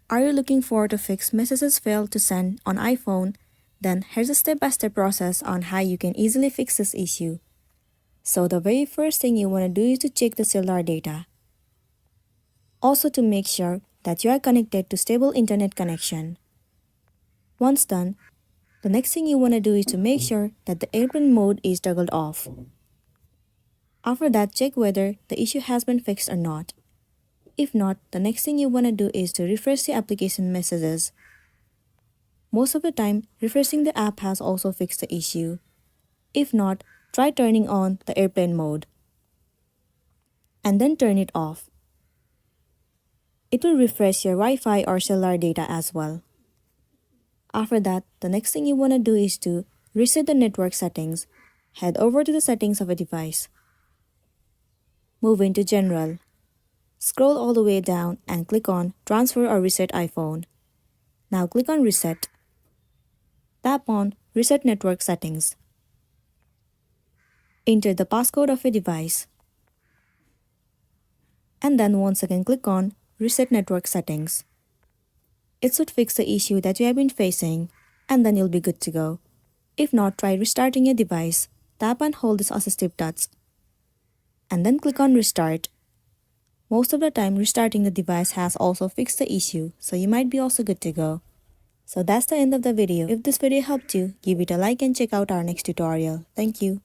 Are you looking for to fix messages failed to send on iPhone? Then here's a step-by-step process on how you can easily fix this issue. So the very first thing you want to do is to check the cellular data. Also to make sure that you are connected to stable internet connection. Once done, the next thing you want to do is to make sure that the airplane mode is toggled off. After that, check whether the issue has been fixed or not. If not, the next thing you want to do is to refresh the application messages. Most of the time, refreshing the app has also fixed the issue. If not, try turning on the airplane mode and then turn it off. It will refresh your Wi-Fi or cellular data as well. After that, the next thing you want to do is to reset the network settings. Head over to the settings of a device. Move into General. Scroll all the way down and click on Transfer or Reset iPhone. Now click on Reset. Tap on Reset Network Settings. Enter the passcode of your device. And then once again click on Reset Network Settings. It should fix the issue that you have been facing, and then you'll be good to go. If not, try restarting your device. Tap and hold this assistive touch. And then click on Restart. Most of the time, restarting the device has also fixed the issue, so you might be also good to go. So that's the end of the video. If this video helped you, give it a like and check out our next tutorial. Thank you.